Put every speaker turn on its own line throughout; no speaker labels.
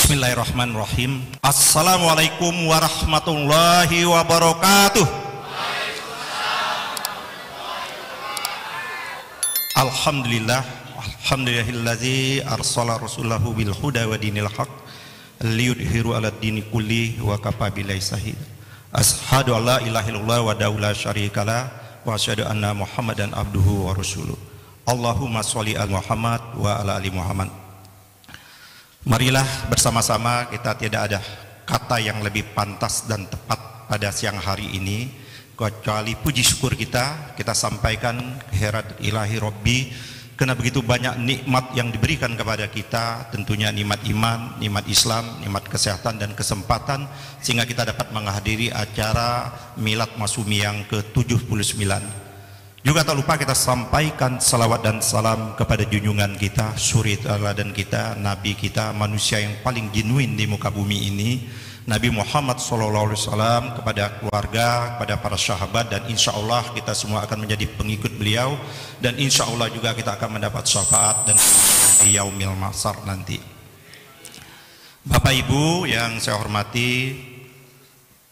Bismillahirrahmanirrahim. Assalamualaikum warahmatullahi wabarakatuh. Alhamdulillah, alhamdulillahillazi arsala rasulahu bil huda wa dinil haq liyudhiru ala dini kulli wa kafa billahi shahid. Ashhadu an la ilaha illallah wa la syarikalah wa asyhadu anna Muhammadan abduhu wa rasuluh. Allahumma sholli ala Muhammad wa ala ali Muhammad. Marilah bersama-sama, kita tidak ada kata yang lebih pantas dan tepat pada siang hari ini kecuali puji syukur kita sampaikan kehadirat ilahi Rabbi, karena begitu banyak nikmat yang diberikan kepada kita, tentunya nikmat iman, nikmat Islam, nikmat kesehatan dan kesempatan, sehingga kita dapat menghadiri acara Milad Masumi yang ke-79. Juga tak lupa kita sampaikan salawat dan salam kepada junjungan kita, suri teladan kita, Nabi kita, manusia yang paling genuine di muka bumi ini, Nabi Muhammad SAW, kepada keluarga, kepada para sahabat, dan insya Allah kita semua akan menjadi pengikut beliau, dan insya Allah juga kita akan mendapat syafaat dan di yaumil mahsyar nanti. Bapak Ibu yang saya hormati,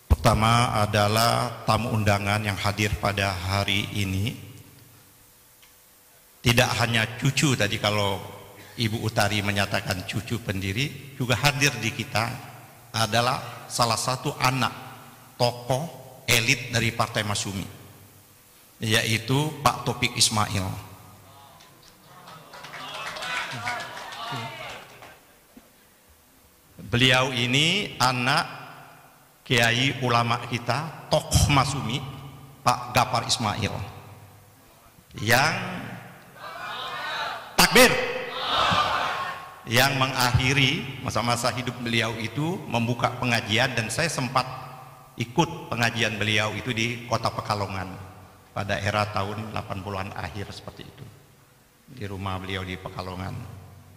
pertama adalah tamu undangan yang hadir pada hari ini. Tidak hanya cucu tadi, kalau Ibu Utari menyatakan cucu pendiri, juga hadir di kita adalah salah satu anak tokoh elit dari Partai Masumi, yaitu Pak Taufik Ismail. Beliau ini anak kiai ulama kita, tokoh Masumi, Pak Gapar Ismail, yang takbir, yang mengakhiri masa-masa hidup beliau itu membuka pengajian, dan saya sempat ikut pengajian beliau itu di kota Pekalongan pada era tahun 80-an akhir seperti itu, di rumah beliau di Pekalongan.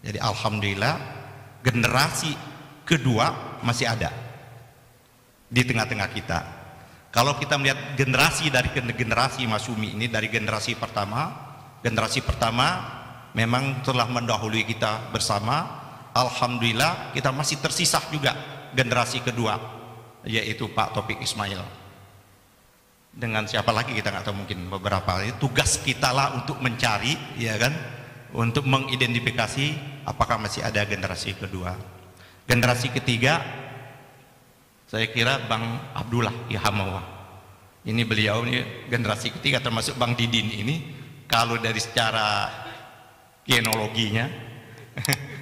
Jadi alhamdulillah generasi kedua masih ada di tengah-tengah kita. Kalau kita melihat generasi dari generasi Masumi ini, dari generasi pertama memang telah mendahului kita bersama. Alhamdulillah kita masih tersisa juga generasi kedua, yaitu Pak Taufik Ismail. Dengan siapa lagi kita nggak tahu, mungkin beberapa. Tugas kita lah untuk mencari, ya kan, untuk mengidentifikasi apakah masih ada generasi kedua. Generasi ketiga, saya kira Bang Abdullah Ihamawa. Ini beliau ini generasi ketiga, termasuk Bang Didin ini. Kalau dari secara genealoginya,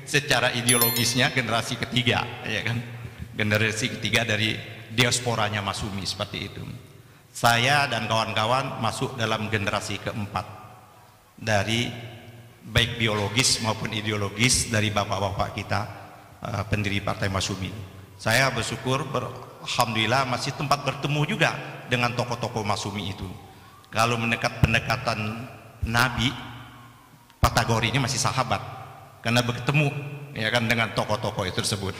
secara ideologisnya generasi ketiga, ya kan? Generasi ketiga dari diasporanya Masumi seperti itu. Saya dan kawan-kawan masuk dalam generasi keempat dari baik biologis maupun ideologis dari bapak-bapak kita, pendiri Partai Masumi. Saya bersyukur, alhamdulillah masih tempat bertemu juga dengan tokoh-tokoh Masumi itu. Kalau pendekatan Nabi, kategorinya masih sahabat, karena bertemu, ya kan, dengan tokoh-tokoh itu tersebut.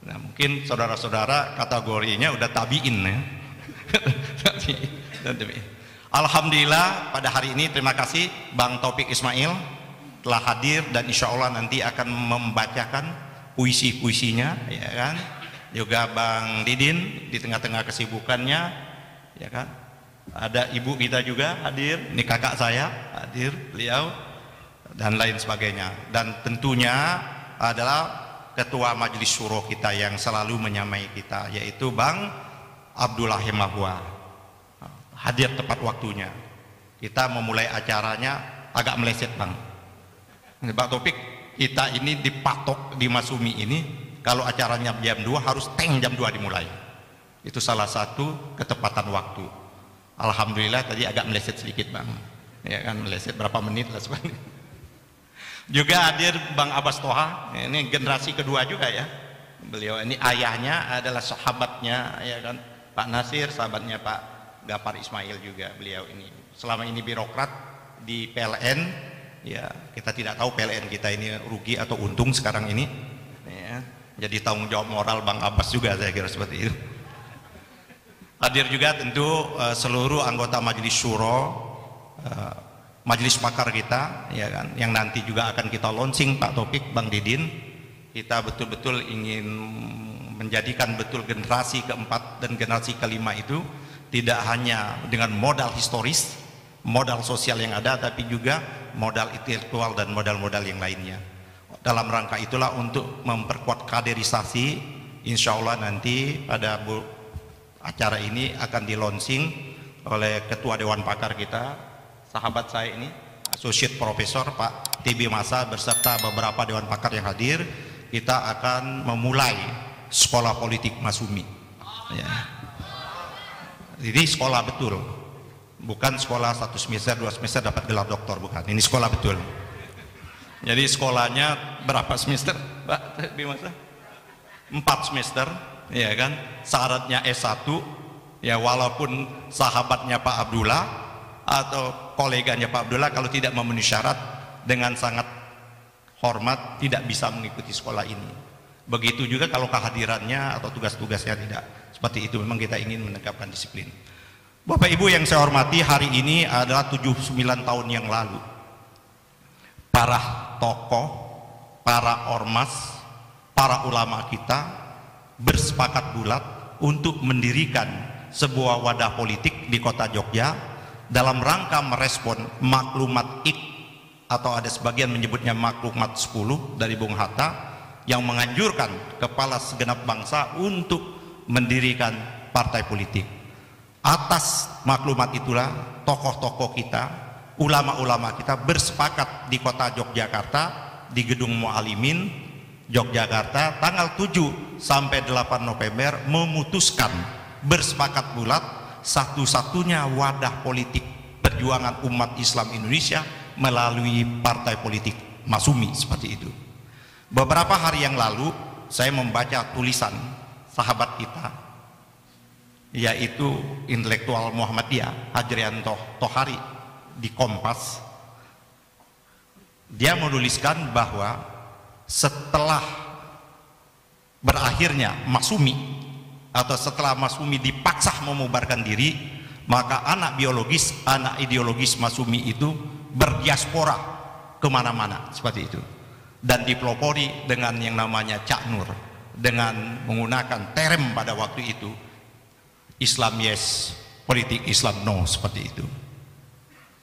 Nah, mungkin saudara-saudara kategorinya udah tabiin, ya. Alhamdulillah pada hari ini terima kasih Bang Taufik Ismail telah hadir, dan insya Allah nanti akan membacakan puisi-puisinya, ya kan. Juga Bang Didin di tengah-tengah kesibukannya, ya kan. Ada ibu kita juga hadir, ini kakak saya hadir, beliau, dan lain sebagainya. Dan tentunya adalah ketua majelis syuro kita yang selalu menyamai kita, yaitu Bang Abdullah Hemahua, hadir tepat waktunya. Kita memulai acaranya agak meleset, Bang. Pak Taufik, kita ini dipatok di Masumi ini, kalau acaranya jam 2 harus jam 2 dimulai. Itu salah satu ketepatan waktu. Alhamdulillah tadi agak meleset sedikit, Bang, ya kan, meleset berapa menit lah sebenarnya. Juga hadir Bang Abbas Toha, ini generasi kedua juga, ya. Beliau ini ayahnya adalah sahabatnya, ya kan, Pak Nasir, sahabatnya Pak Gapar Ismail juga. Beliau ini selama ini birokrat di PLN, ya, kita tidak tahu PLN kita ini rugi atau untung sekarang ini, ya. Jadi tanggung jawab moral Bang Abbas juga, saya kira seperti itu. Hadir juga tentu seluruh anggota majelis syuro, majelis pakar kita, ya kan, yang nanti juga akan kita launching Pak Taufik, Bang Didin, kita betul-betul ingin menjadikan betul generasi keempat dan generasi kelima itu tidak hanya dengan modal historis, modal sosial yang ada, tapi juga modal intelektual dan modal-modal yang lainnya. Dalam rangka itulah untuk memperkuat kaderisasi, insya Allah nanti pada acara ini akan di launching oleh Ketua Dewan Pakar kita, sahabat saya ini, Associate Profesor Pak TB Masa beserta beberapa Dewan Pakar yang hadir. Kita akan memulai sekolah politik Masumi ya. Jadi sekolah betul, bukan sekolah 1 semester 2 semester dapat gelar doktor, bukan. Ini sekolah betul. Jadi sekolahnya berapa semester Pak TB Masa? 4 semester ya kan, syaratnya S1 ya, walaupun sahabatnya Pak Abdullah atau koleganya Pak Abdullah kalau tidak memenuhi syarat dengan sangat hormat tidak bisa mengikuti sekolah ini. Begitu juga kalau kehadirannya atau tugas-tugasnya tidak seperti itu. Memang kita ingin menegakkan disiplin. Bapak Ibu yang saya hormati, hari ini adalah 79 tahun yang lalu para tokoh, para ormas, para ulama kita bersepakat bulat untuk mendirikan sebuah wadah politik di kota Jogja dalam rangka merespon maklumat IK, atau ada sebagian menyebutnya maklumat 10 dari Bung Hatta, yang menganjurkan kepala segenap bangsa untuk mendirikan partai politik. Atas maklumat itulah tokoh-tokoh kita, ulama-ulama kita bersepakat di kota Yogyakarta, di Gedung Mualimin Yogyakarta, tanggal 7 sampai 8 November memutuskan bersepakat bulat satu-satunya wadah politik perjuangan umat Islam Indonesia melalui partai politik Masumi, seperti itu. Beberapa hari yang lalu saya membaca tulisan sahabat kita, yaitu intelektual Muhammadiyah Hajrianto Tohari di Kompas. Dia menuliskan bahwa setelah berakhirnya Masumi atau setelah Masumi dipaksa membubarkan diri, maka anak biologis, anak ideologis Masumi itu berdiaspora kemana-mana, seperti itu, dan dipelopori dengan yang namanya Cak Nur, dengan menggunakan term pada waktu itu Islam yes, politik Islam no, seperti itu.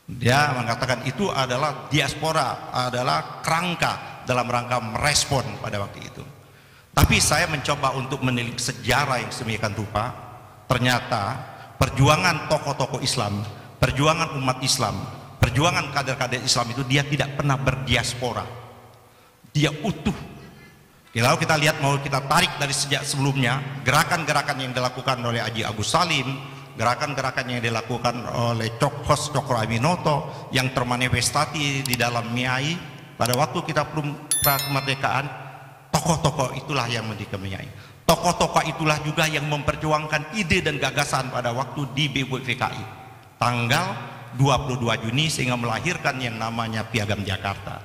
Dia mengatakan itu adalah diaspora, adalah kerangka dalam rangka merespon pada waktu itu. Tapi saya mencoba untuk menilik sejarah yang sedemikian rupa. Ternyata perjuangan tokoh-tokoh Islam, perjuangan umat Islam, perjuangan kader-kader Islam itu dia tidak pernah berdiaspora, dia utuh. Kalau kita lihat, mau kita tarik dari sejak sebelumnya, gerakan-gerakan yang dilakukan oleh Haji Agus Salim, gerakan-gerakan yang dilakukan oleh Cokro Aminoto yang termanifestasi di dalam MIAI pada waktu kita belum kemerdekaan, tokoh-tokoh itulah yang mendirikan MIAI. Tokoh-tokoh itulah juga yang memperjuangkan ide dan gagasan pada waktu di BPUPKI tanggal 22 Juni sehingga melahirkan yang namanya Piagam Jakarta.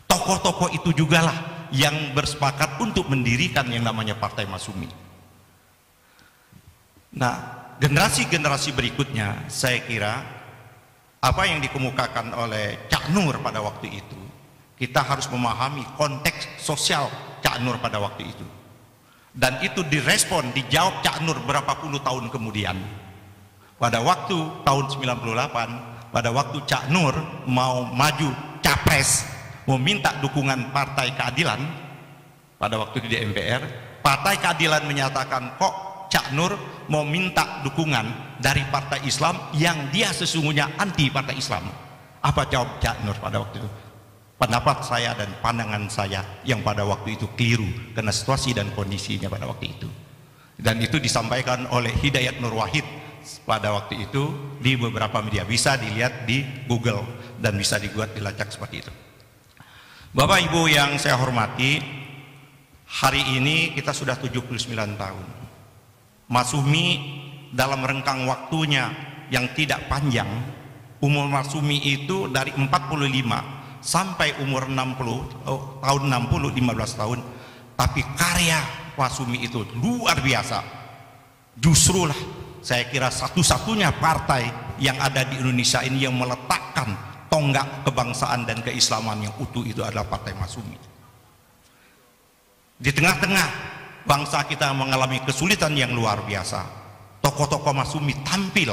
Tokoh-tokoh itu jugalah yang bersepakat untuk mendirikan yang namanya Partai Masumi. Nah, generasi-generasi berikutnya, saya kira apa yang dikemukakan oleh Cak Nur pada waktu itu, kita harus memahami konteks sosial Cak Nur pada waktu itu. Dan itu direspon, dijawab Cak Nur berapa puluh tahun kemudian. Pada waktu tahun 98, pada waktu Cak Nur mau maju capres, meminta dukungan Partai Keadilan, pada waktu di MPR, Partai Keadilan menyatakan kok Cak Nur mau minta dukungan dari Partai Islam yang dia sesungguhnya anti Partai Islam. Apa jawab Cak Nur pada waktu itu? Pendapat saya dan pandangan saya yang pada waktu itu keliru karena situasi dan kondisinya pada waktu itu. Dan itu disampaikan oleh Hidayat Nur Wahid pada waktu itu di beberapa media, bisa dilihat di Google dan bisa dibuat dilacak seperti itu. Bapak Ibu yang saya hormati, hari ini kita sudah 79 tahun. Masumi dalam renggang waktunya yang tidak panjang, umur Masumi itu dari 45 sampai umur 60, tahun 60, 15 tahun, tapi karya Masumi itu luar biasa. Justrulah saya kira satu-satunya partai yang ada di Indonesia ini yang meletakkan tonggak kebangsaan dan keislaman yang utuh, itu adalah Partai Masumi. Di tengah-tengah bangsa kita mengalami kesulitan yang luar biasa, tokoh-tokoh Masyumi tampil.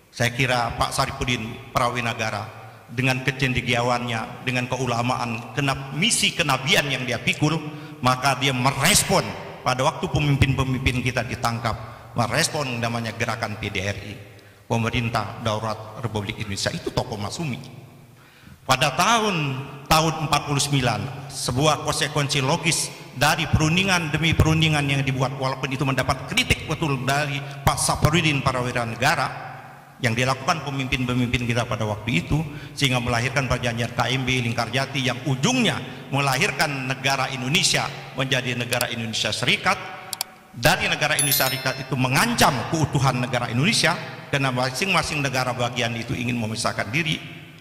Saya kira Pak Saripudin Prawinagara dengan kecendekiawannya, dengan keulamaan, misi kenabian yang dia pikul, maka dia merespon pada waktu pemimpin-pemimpin kita ditangkap, merespon namanya gerakan PDRI, Pemerintah Daulat Republik Indonesia, itu tokoh Masyumi. Pada tahun 49, sebuah konsekuensi logis dari perundingan demi perundingan yang dibuat, walaupun itu mendapat kritik betul dari Pak Saripudin Prawinagara yang dilakukan pemimpin-pemimpin kita pada waktu itu, sehingga melahirkan perjanjian KMB Lingkarjati yang ujungnya melahirkan negara Indonesia menjadi negara Indonesia Serikat. Dari negara Indonesia Serikat itu mengancam keutuhan negara Indonesia karena masing-masing negara bagian itu ingin memisahkan diri.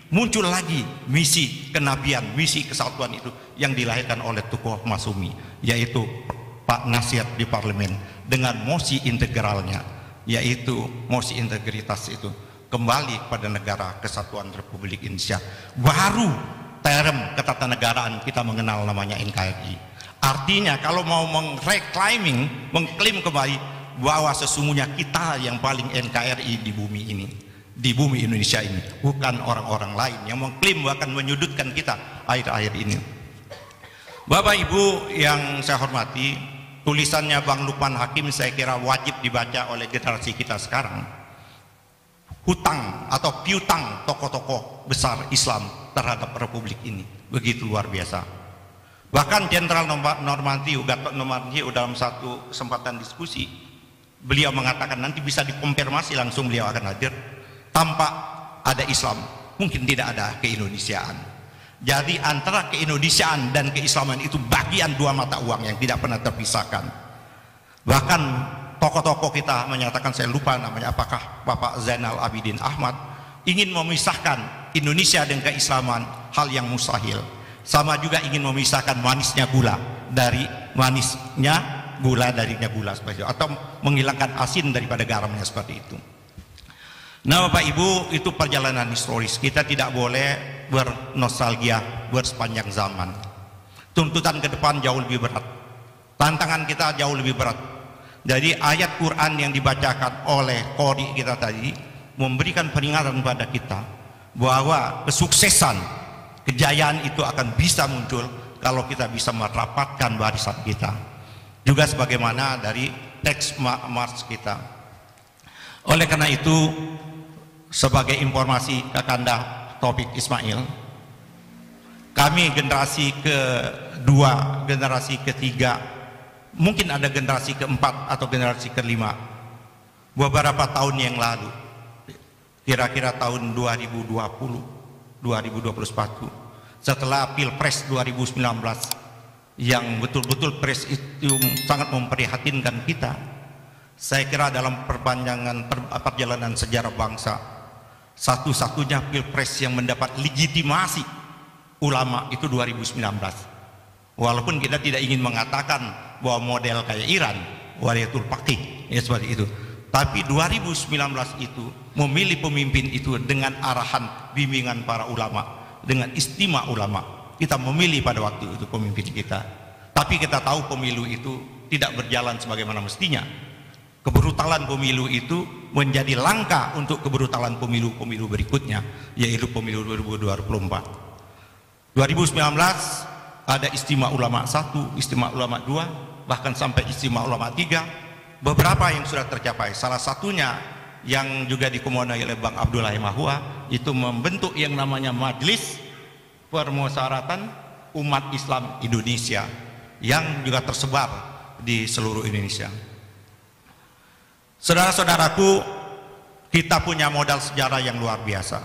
Muncul lagi misi kenabian, misi kesatuan itu yang dilahirkan oleh tokoh Masyumi, yaitu Pak Nasir di parlemen dengan mosi integralnya, yaitu mosi integritas itu, kembali kepada negara kesatuan Republik Indonesia. Baru term ketatanegaraan kita mengenal namanya NKRI. Artinya kalau mau mengklaim kembali bahwa sesungguhnya kita yang paling NKRI di bumi ini, di bumi Indonesia ini, bukan orang-orang lain yang mengklaim bahkan menyudutkan kita akhir-akhir ini. Bapak Ibu yang saya hormati, tulisannya Bang Lukman Hakim saya kira wajib dibaca oleh generasi kita sekarang. Hutang atau piutang tokoh-tokoh besar Islam terhadap Republik ini begitu luar biasa. Bahkan Jenderal Normantiu, Gatot Nurmantio, dalam satu kesempatan diskusi, beliau mengatakan nanti bisa dikonfirmasi langsung, beliau akan hadir, tanpa ada Islam mungkin tidak ada keindonesiaan. Jadi antara keindonesiaan dan keislaman itu bagian dua mata uang yang tidak pernah terpisahkan. Bahkan tokoh-tokoh kita menyatakan, saya lupa namanya apakah Bapak Zainal Abidin Ahmad, ingin memisahkan Indonesia dan keislaman hal yang mustahil. Sama juga ingin memisahkan manisnya gula dari gula seperti itu, atau menghilangkan asin daripada garamnya seperti itu. Nah Bapak Ibu, itu perjalanan historis. Kita tidak boleh bernostalgia bersepanjang zaman. Tuntutan ke depan jauh lebih berat, tantangan kita jauh lebih berat. Jadi ayat Quran yang dibacakan oleh qori kita tadi memberikan peringatan pada kita bahwa kesuksesan, kejayaan itu akan bisa muncul kalau kita bisa merapatkan barisan kita. Juga sebagaimana dari teks Marx kita. Oleh karena itu, sebagai informasi Kakanda Taufik Ismail, kami generasi kedua, generasi ketiga, mungkin ada generasi keempat atau generasi kelima, beberapa tahun yang lalu, kira-kira tahun 2020, 2021, setelah Pilpres 2019 yang betul-betul pres itu sangat memprihatinkan kita, saya kira dalam perjalanan sejarah bangsa, satu-satunya Pilpres yang mendapat legitimasi ulama itu 2019. Walaupun kita tidak ingin mengatakan bahwa model kayak Iran, waliyatul faqih, ya seperti itu. Tapi 2019 itu memilih pemimpin itu dengan arahan bimbingan para ulama, dengan istimewa ulama. Kita memilih pada waktu itu pemimpin kita. Tapi kita tahu pemilu itu tidak berjalan sebagaimana mestinya. Kebrutalan pemilu itu menjadi langkah untuk kebrutalan pemilu-pemilu berikutnya, yaitu pemilu 2024. 2019 ada istimewa ulama 1, istimewa ulama 2, bahkan sampai istimewa ulama 3. Beberapa yang sudah tercapai, salah satunya yang juga dikomandoi oleh Bang Abdullah Mahua, itu membentuk yang namanya Majelis Permusyawaratan Umat Islam Indonesia yang juga tersebar di seluruh Indonesia. Saudara-saudaraku, kita punya modal sejarah yang luar biasa.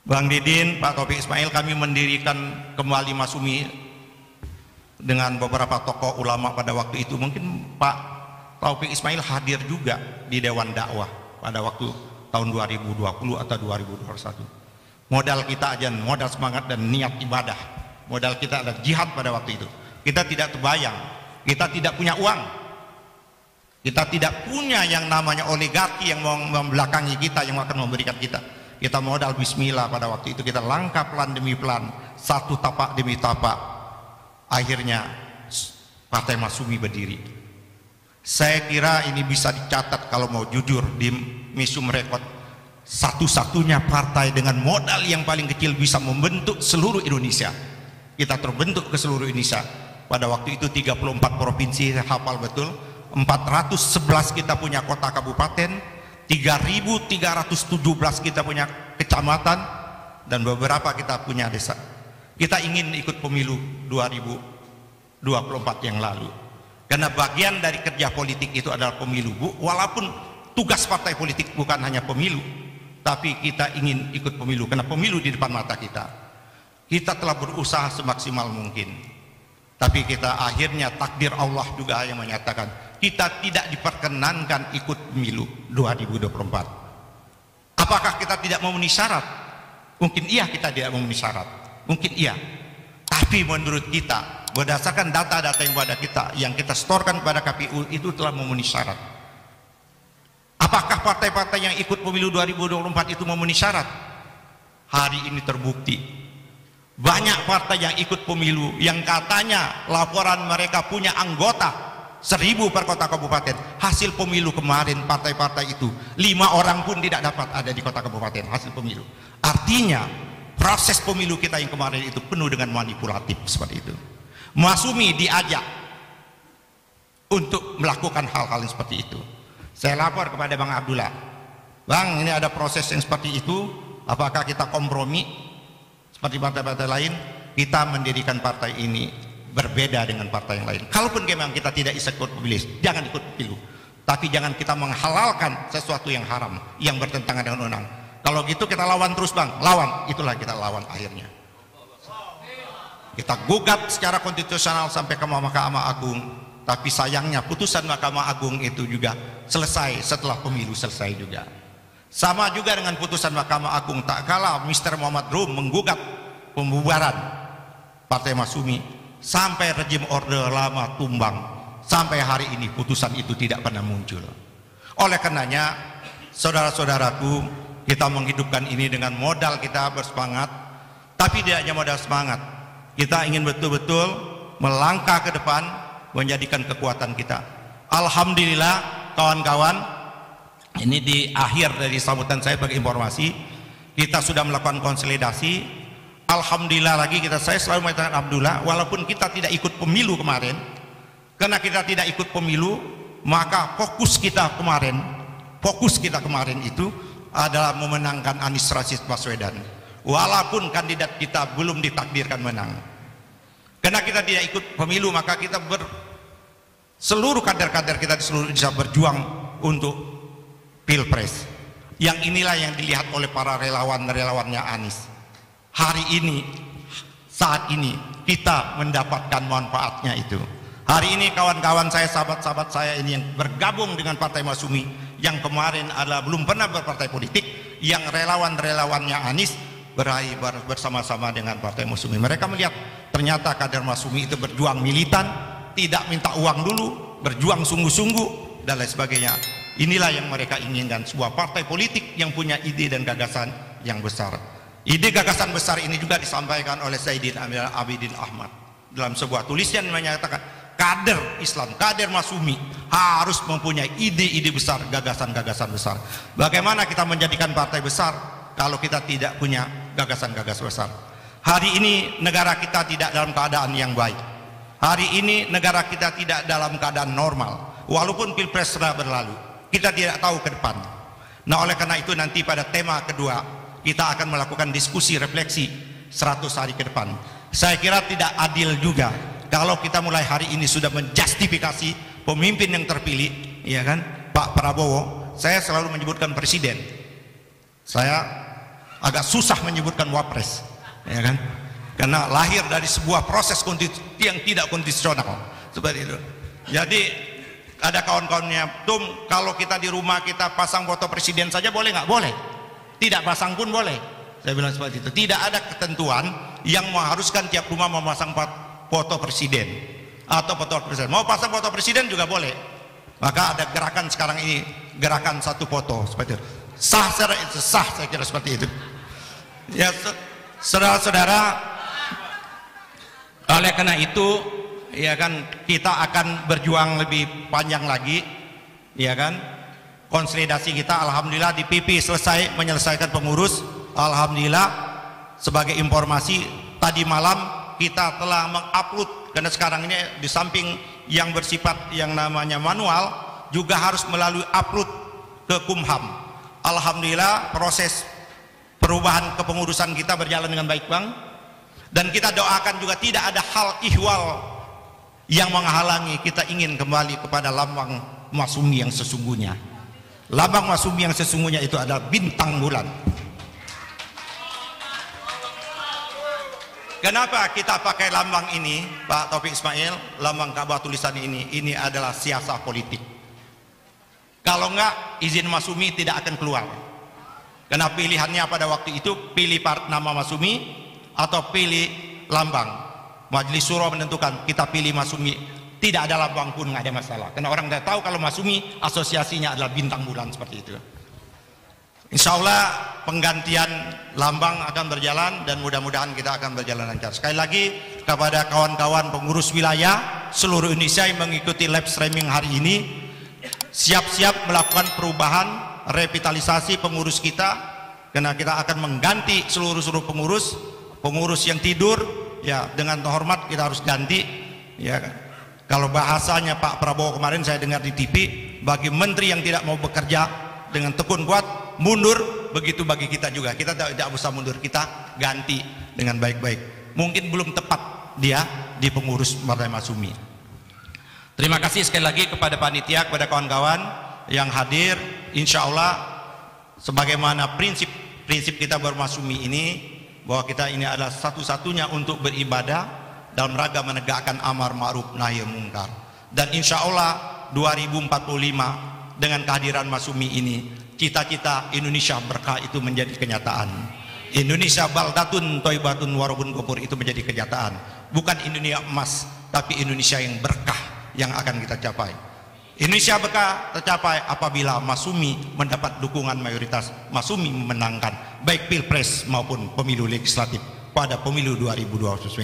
Bang Didin, Pak Taufik Ismail, kami mendirikan kembali Masyumi dengan beberapa tokoh ulama pada waktu itu. Mungkin Pak Taufik Ismail hadir juga di Dewan Dakwah pada waktu tahun 2020 atau 2021. Modal kita aja, modal semangat dan niat ibadah. Modal kita adalah jihad pada waktu itu. Kita tidak terbayang, kita tidak punya uang, kita tidak punya yang namanya oligarki yang membelakangi kita, yang akan memberikan kita. Kita modal bismillah pada waktu itu, kita langkah pelan demi pelan, satu tapak demi tapak. akhirnya Partai Masyumi berdiri. Saya kira ini bisa dicatat kalau mau jujur di Museum Rekod, satu-satunya partai dengan modal yang paling kecil bisa membentuk seluruh Indonesia. Kita terbentuk ke seluruh Indonesia. Pada waktu itu 34 provinsi, saya hafal betul. 411 kita punya kota kabupaten, 3.317 kita punya kecamatan, dan beberapa kita punya desa. Kita ingin ikut pemilu 2024 yang lalu, karena bagian dari kerja politik itu adalah pemilu, Bu. Walaupun tugas partai politik bukan hanya pemilu, tapi kita ingin ikut pemilu, karena pemilu di depan mata kita. Kita telah berusaha semaksimal mungkin, tapi kita akhirnya takdir Allah juga yang menyatakan kita tidak diperkenankan ikut pemilu 2024. Apakah kita tidak memenuhi syarat? Mungkin iya kita tidak memenuhi syarat, mungkin iya. Tapi menurut kita, berdasarkan data-data yang kita setorkan kepada KPU, itu telah memenuhi syarat. Apakah partai-partai yang ikut pemilu 2024 itu memenuhi syarat? Hari ini terbukti banyak partai yang ikut pemilu yang katanya laporan mereka punya anggota 1.000 per kota kabupaten. Hasil pemilu kemarin partai-partai itu 5 orang pun tidak dapat ada di kota kabupaten hasil pemilu. Artinya proses pemilu kita yang kemarin itu penuh dengan manipulatif seperti itu. Masyumi diajak untuk melakukan hal-hal yang seperti itu. Saya lapor kepada Bang Abdullah, Bang, ini ada proses yang seperti itu, apakah kita kompromi seperti partai-partai lain, kita mendirikan partai ini berbeda dengan partai yang lain. Kalaupun memang kita tidak ikut pemilu, jangan ikut pemilu, tapi jangan kita menghalalkan sesuatu yang haram, yang bertentangan dengan undang. Kalau gitu kita lawan terus, Bang, lawan, itulah kita lawan akhirnya. Kita gugat secara konstitusional sampai ke Mahkamah Agung, tapi sayangnya putusan Mahkamah Agung itu juga selesai setelah pemilu selesai juga. Sama juga dengan putusan Mahkamah Agung, tak kalah Mr. Muhammad Rum menggugat pembubaran Partai Masyumi sampai rejim Orde Lama tumbang, sampai hari ini putusan itu tidak pernah muncul. Oleh karenanya, saudara-saudaraku, kita menghidupkan ini dengan modal kita bersemangat, tapi tidak hanya modal semangat, kita ingin betul-betul melangkah ke depan, menjadikan kekuatan kita. Alhamdulillah kawan-kawan, ini di akhir dari sambutan saya bagi informasi, kita sudah melakukan konsolidasi. Alhamdulillah lagi saya selalu mengatakan Abdullah, walaupun kita tidak ikut pemilu kemarin, karena kita tidak ikut pemilu, maka fokus kita kemarin itu adalah memenangkan Anies Rashid Baswedan. Walaupun kandidat kita belum ditakdirkan menang, karena kita tidak ikut pemilu, maka kita seluruh kader-kader kita di seluruh Indonesia berjuang untuk Pilpres. Yang inilah yang dilihat oleh para relawannya Anies. Hari ini, saat ini kita mendapatkan manfaatnya itu. Hari ini kawan-kawan saya, sahabat-sahabat saya ini yang bergabung dengan Partai Masyumi, yang kemarin adalah belum pernah berpartai politik, yang relawannya Anies beraih bersama-sama dengan Partai Masyumi. Mereka melihat ternyata kader Masyumi itu berjuang militan, tidak minta uang dulu, berjuang sungguh-sungguh dan lain sebagainya. Inilah yang mereka inginkan, sebuah partai politik yang punya ide dan gagasan yang besar. Ide gagasan besar ini juga disampaikan oleh Sayyidina Abidin Ahmad dalam sebuah tulisan yang menyatakan kader Islam, kader Masyumi harus mempunyai ide-ide besar, gagasan-gagasan besar. Bagaimana kita menjadikan partai besar kalau kita tidak punya gagasan-gagasan besar? Hari ini negara kita tidak dalam keadaan yang baik. Hari ini negara kita tidak dalam keadaan normal. Walaupun Pilpres sudah berlalu, kita tidak tahu ke depan. Nah, oleh karena itu nanti pada tema kedua kita akan melakukan diskusi refleksi 100 hari ke depan. Saya kira tidak adil juga kalau kita mulai hari ini sudah menjustifikasi pemimpin yang terpilih, ya kan, Pak Prabowo. Saya selalu menyebutkan presiden. Saya agak susah menyebutkan wapres, ya kan, karena lahir dari sebuah proses yang tidak konstitusional seperti itu. Jadi ada kawan-kawannya, Tum, kalau kita di rumah kita pasang foto presiden saja boleh nggak? Boleh. Tidak pasang pun boleh. Saya bilang seperti itu. Tidak ada ketentuan yang mengharuskan tiap rumah memasang foto presiden atau foto presiden. Mau pasang foto presiden juga boleh. Maka ada gerakan sekarang ini, gerakan satu foto seperti itu. Sah, saya kira seperti itu. Ya, saudara-saudara, Oleh karena itu, ya kan, kita akan berjuang lebih panjang lagi, ya kan. Konsolidasi kita alhamdulillah di PP selesai menyelesaikan pengurus. Alhamdulillah, sebagai informasi tadi malam kita telah mengupload, karena sekarang ini di samping yang bersifat yang namanya manual juga harus melalui upload ke Kumham. Alhamdulillah proses perubahan kepengurusan kita berjalan dengan baik, Bang. Dan kita doakan juga tidak ada hal ihwal yang menghalangi kita ingin kembali kepada lambang Masyumi yang sesungguhnya. Lambang Masyumi yang sesungguhnya itu adalah bintang bulan. Kenapa kita pakai lambang ini, Pak Taufik Ismail? Lambang Ka'bah tulisan ini adalah siasat politik. Kalau enggak, izin Masyumi tidak akan keluar. Karena pilihannya pada waktu itu pilih nama Masyumi atau pilih lambang. Majelis Syuro menentukan kita pilih Masyumi, tidak ada lambang pun nggak ada masalah, karena orang tidak tahu kalau Masyumi asosiasinya adalah bintang bulan seperti itu. Insya Allah penggantian lambang akan berjalan dan mudah-mudahan kita akan berjalan lancar. Sekali lagi kepada kawan-kawan pengurus wilayah seluruh Indonesia yang mengikuti live streaming hari ini, siap-siap melakukan perubahan revitalisasi pengurus kita, karena kita akan mengganti seluruh pengurus yang tidur, ya dengan terhormat kita harus ganti, ya. Kalau bahasanya Pak Prabowo kemarin saya dengar di TV, bagi menteri yang tidak mau bekerja dengan tekun kuat mundur, begitu bagi kita juga. Kita tidak usah mundur, kita ganti dengan baik-baik. Mungkin belum tepat dia di pengurus Partai Masyumi. Terima kasih sekali lagi kepada panitia, kepada kawan-kawan yang hadir. Insya Allah sebagaimana prinsip kita bermasyumi ini, bahwa kita ini adalah satu-satunya untuk beribadah dalam rangka menegakkan amar ma'ruf nahi mungkar. Dan insya Allah 2045 dengan kehadiran Masyumi ini, cita-cita Indonesia berkah itu menjadi kenyataan. Indonesia baldatun thayyibatun warabun ghafur itu menjadi kenyataan. Bukan Indonesia emas, tapi Indonesia yang berkah yang akan kita capai. Indonesia berkah tercapai apabila Masyumi mendapat dukungan mayoritas. Masyumi memenangkan baik pilpres maupun pemilu legislatif pada pemilu 2029.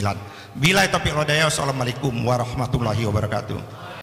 Billahi taufiq wal hidayah. Wassalamualaikum warahmatullahi wabarakatuh.